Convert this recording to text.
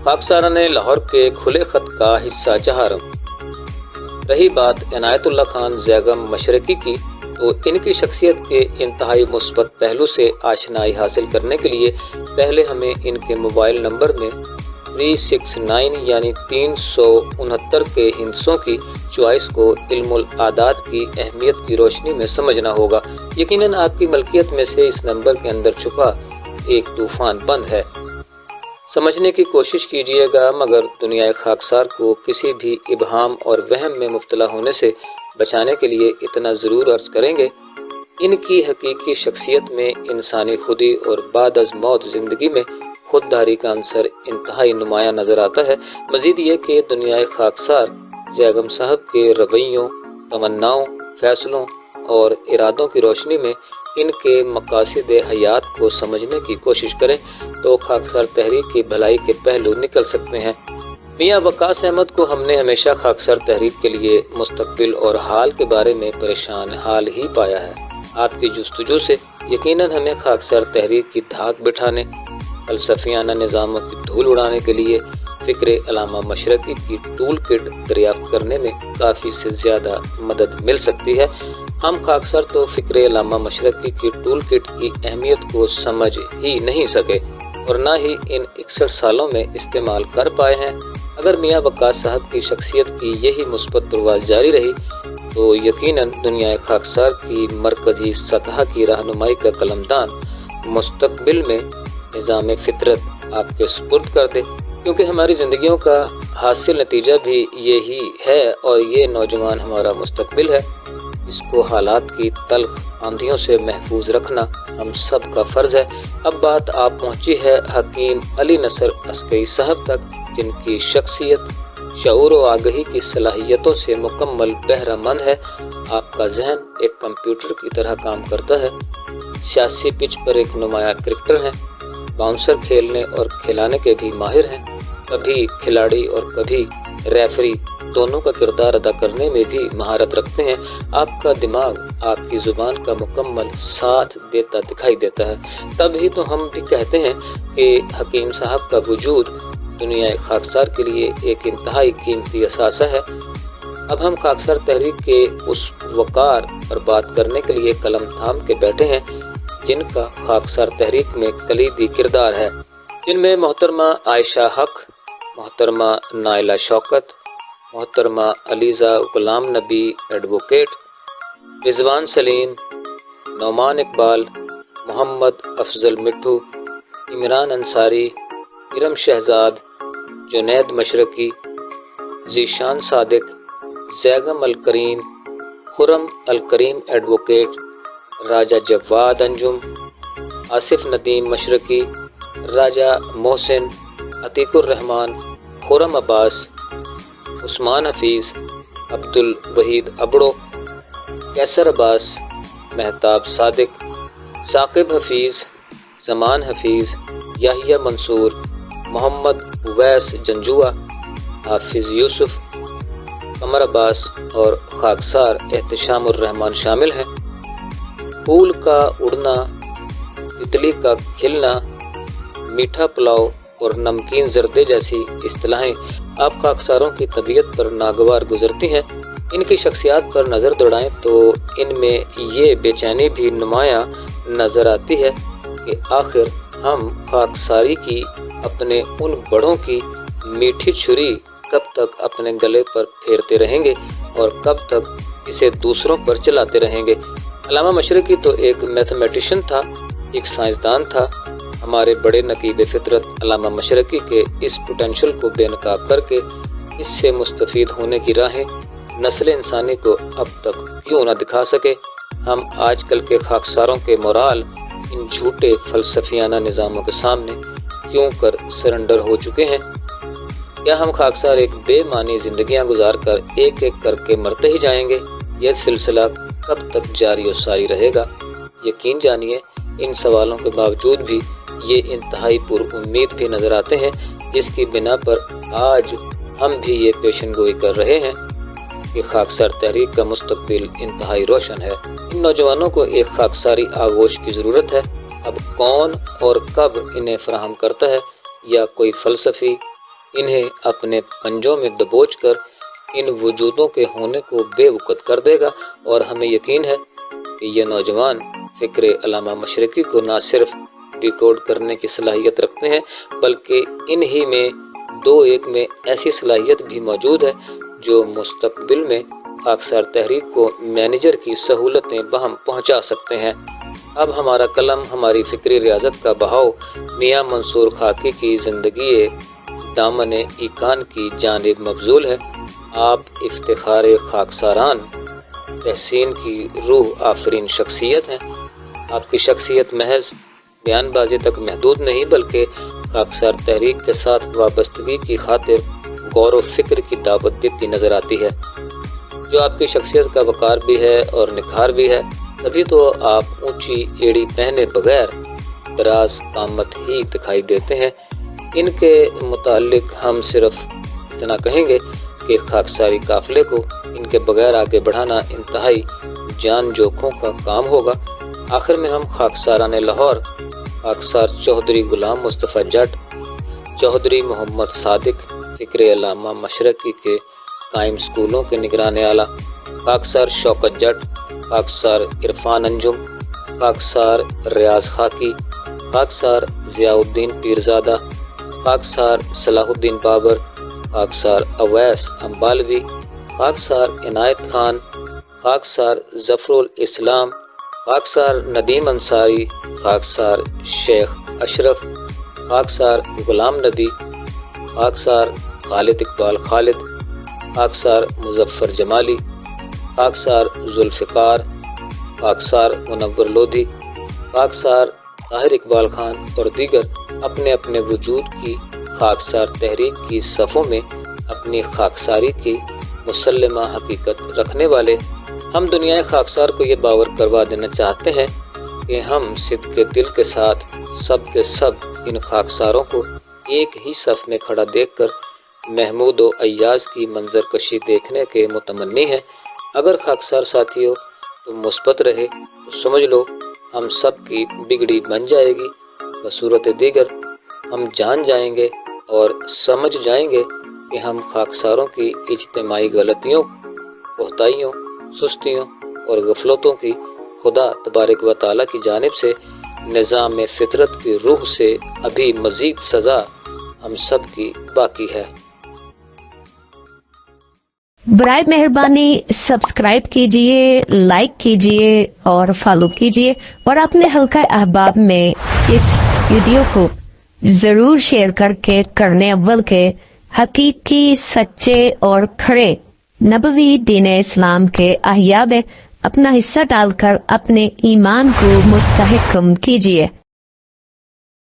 खाकसारान लाहौर के खुले खत का हिस्सा चहारम। रही बात इनायतुल्लाह खान ज़ैगम मशरकी की, तो इनकी शख्सियत के इंतहाई मुस्बत पहलू से आशनाई हासिल करने के लिए पहले हमें इनके मोबाइल नंबर में 369 यानी 369 के हिंसों की चॉइस को इल्मुल आदात की अहमियत की रोशनी में समझना होगा। यकीनन आपकी मलकियत में से इस नंबर के अंदर छुपा एक तूफान बंद है। समझने की कोशिश कीजिएगा, मगर दुनिया खाकसार को किसी भी इबहाम और वहम में मुब्तला होने से बचाने के लिए इतना ज़रूर अर्ज़ करेंगे, इनकी हकीकी शख्सियत में इंसानी खुदी और बाद अज़ मौत ज़िंदगी में खुददारी का अंसर इंतहाई नुमाया नज़र आता है। मज़ीद ये कि दुनिया खाकसार ज़ैगम साहब के रवैयों, तमन्नाओं, फ़ैसलों और इरादों की रोशनी में इनके मकासद हयात को समझने की कोशिश करें तो खाकसार तहरीक की भलाई के पहलू निकल सकते हैं। मियाँ वक्कास अहमद को हमने हमेशा खाकसार तहरीक के लिए मुस्तकबिल और हाल के बारे में परेशान हाल ही पाया है। आपकी जुस्तजू से यकीनन हमें खाकसार तहरीक की धाक बिठाने, फलसफियाना निज़ामों की धूल उड़ाने के लिए फ़िक्र अल्लामा मशरकी की टूल किट दरियाफ्त करने में काफ़ी से ज़्यादा मदद मिल सकती है। हम खाकसार तो फ़िक्र अल्लामा मशरकी की टूल किट की अहमियत को समझ ही नहीं सके और ना ही इन 61 सालों में इस्तेमाल कर पाए हैं। अगर मियाँ वक्कास साहब की शख्सियत की यही मुस्बत परवाज़ जारी रही तो यकीनन दुनिया खाकसार की मरकज़ी सतह की रहनुमाई का कलमदान मुस्तकबिल में निज़ाम फितरत आपके सुपुर्द कर दे, क्योंकि हमारी ज़िंदगियों का हासिल नतीजा भी यही है और ये नौजवान हमारा मुस्तकबिल है। इसको हालात की तल्ख आंधियों से महफूज रखना हम सब का फ़र्ज़ है। अब बात आप पहुँची है हकीम अली नसर अस्करी साहब तक, जिनकी शख्सियत शऊर व आगही की सलाहियतों से मुकम्मल बहरामंद है। आपका जहन एक कंप्यूटर की तरह काम करता है। सियासी पिच पर एक नुमाया क्रिकेटर हैं, बाउंसर खेलने और खिलाने के भी माहिर हैं, कभी खिलाड़ी और कभी रेफरी दोनों का किरदार अदा करने में भी महारत रखते हैं। आपका दिमाग आपकी ज़ुबान का मुकम्मल साथ देता दिखाई देता है। तभी तो हम भी कहते हैं कि हकीम साहब का वजूद दुनिया खाकसार के लिए एक इंतहाई कीमती असासा है। अब हम खाकसार तहरीक के उस वकार पर बात करने के लिए कलम थाम के बैठे हैं जिनका खाकसार तहरीक में कलीदी किरदार है, जिनमें मोहतरमा आयशा हक, मोहतरमा नाइला शौकत, मोहतरमा अलीज़ा गुलाम नबी एडवोकेट, रिजवान सलीम, नौमान इकबाल, मोहम्मद अफजल मिट्ठू, इमरान अंसारी, इरम शहजाद, जुनैद मशरकी, ज़ीशान सादिक, ज़ैगम अल करीम, खुरम अल करीम एडवोकेट, राजा जवाद अंजुम, आसिफ नदीम मशरकी, राजा मोहसिन, अतीकुर रहमान, खुरम अब्बास, उस्मान हफीज़, अब्दुल वहीद अबड़ो, कैसर अब्बास, महताब सादिक, साकिब हफीज़, ज़मान हफीज़, याहिया मंसूर, मोहम्मद उवैस जंजुआ, हाफिज़ यूसुफ, कमर अब्बास और खाकसार एहतशामुर रहमान शामिल हैं। फूल का उड़ना, तितली का खिलना, मीठा पुलाव और नमकीन जर्दे जैसी इस्तिलाहें आप खाकसारों की तबीयत पर नागवार गुजरती हैं। इनकी शख्सियात पर नज़र दौड़ाएं तो इनमें ये बेचैनी भी नुमाया नज़र आती है कि आखिर हम खाकसारी की अपने उन बड़ों की मीठी छुरी कब तक अपने गले पर फेरते रहेंगे और कब तक इसे दूसरों पर चलाते रहेंगे। अल्लामा मशरकी तो एक मैथमेटिशियन था, एक साइंसदान था। हमारे बड़े नकीब फितरत अल्लामा मशरकी के इस पोटेंशियल को बेनकाब करके इससे मुस्तफ़ीद होने की राहें नस्ल इंसानी को अब तक क्यों न दिखा सके। हम आजकल के खाकसारों के मोराल इन झूठे फलसफियाना निज़ामों के सामने क्यों कर सरेंडर हो चुके हैं। क्या हम खाकसार एक बेमानी ज़िंदगियां गुजार कर एक एक करके मरते ही जाएंगे? यह सिलसिला कब तक जारी और सारी रहेगा? यकीन जानिए इन सवालों के बावजूद भी ये इंतहाई पुरउम्मीद भी नज़र आते हैं, जिसकी बिना पर आज हम भी ये पेशन गोई कर रहे हैं कि खाकसार तहरीक का मुस्तकबिल इंतहाई रोशन है। इन नौजवानों को एक खाकसारी आगोश की ज़रूरत है। अब कौन और कब इन्हें फराहम करता है, या कोई फ़लसफ़ी, انہیں اپنے پنجوں میں دبوچ کر ان وجودوں کے ہونے کو بے وقت کر دے گا، اور ہمیں یقین ہے کہ یہ نوجوان فکر علامہ مشرقی کو نہ صرف ڈیکوڈ کرنے کی صلاحیت رکھتے ہیں بلکہ انہی میں دو ایک میں ایسی صلاحیت بھی موجود ہے جو مستقبل میں خاکسار تحریک کو مینیجر کی سہولتیں بہم پہنچا سکتے ہیں۔ اب ہمارا قلم، ہماری فکری ریاضت کا بہاؤ میاں منصور خاکی کی زندگی دامن ایکان کی جانب مبذول ہے۔ آپ افتخار خاکساران تحسین کی روح آفرین شخصیت ہیں۔ آپ کی شخصیت محض بیان بازی تک محدود نہیں بلکہ خاکسار تحریک کے ساتھ وابستگی کی خاطر غور و فکر کی دعوت دیتی نظر آتی ہے، جو آپ کی شخصیت کا وقار بھی ہے اور نکھار بھی ہے۔ تبھی تو آپ اونچی ایڑی پہنے بغیر دراز قامت ہی دکھائی دیتے ہیں۔ ان کے متعلق ہم صرف اتنا کہیں گے کہ خاکساری قافلے کو ان کے بغیر آگے بڑھانا انتہائی جان جوکھوں کا کام ہوگا۔ آخر میں ہم خاکساران لاہور، خاکسار چودھری غلام مصطفیٰ جٹ، چودھری محمد صادق فکر علامہ مشرقی کے قائم سکولوں کے نگران اعلیٰ، خاکسار شوکت جٹ، خاکسار عرفان انجم، خاکسار ریاض خاکی، خاکسار ضیاء الدین پیرزادہ، خاکسار صلاح الدین بابر، خاکسار اویس امبالوی، خاکسار عنایت خان، خاکسار ظفر الاسلام، خاکسار ندیم انصاری، خاکسار شیخ اشرف، خاکسار غلام نبی، خاکسار خالد اقبال خالد، خاکسار مظفر جمالی، خاکسار ذوالفقار، خاکسار منور لودھی، خاکسار طاہر اقبال خان اور دیگر اپنے اپنے وجود کی خاکسار تحریک کی صفوں میں اپنی خاکساری کی مسلمہ حقیقت رکھنے والے ہم دنیا خاکسار کو یہ باور کروا دینا چاہتے ہیں کہ ہم صدق دل کے ساتھ سب کے سب ان خاکساروں کو ایک ہی صف میں کھڑا دیکھ کر محمود و ایاز کی منظر کشی دیکھنے کے متمنی ہیں۔ اگر خاکسار ساتھیوں تم مثبت رہے تو سمجھ لو ہم سب کی بگڑی بن جائے گی، بصورت دیگر ہم جان جائیں گے اور سمجھ جائیں گے کہ ہم خاکساروں کی اجتماعی غلطیوں، کوتاہیوں، سستیوں اور غفلتوں کی خدا تبارک و تعالیٰ کی جانب سے نظام فطرت کی روح سے ابھی مزید سزا ہم سب کی باقی ہے۔ برائے مہربانی سبسکرائب کیجئے، لائک کیجئے اور فالو کیجئے، اور اپنے حلقہ احباب میں اس ویڈیو کو ضرور شیئر کر کے کرنے اول کے حقیقی، سچے اور کھڑے نبوی دین اسلام کے احیاء میں اپنا حصہ ڈال کر اپنے ایمان کو مستحکم کیجئے۔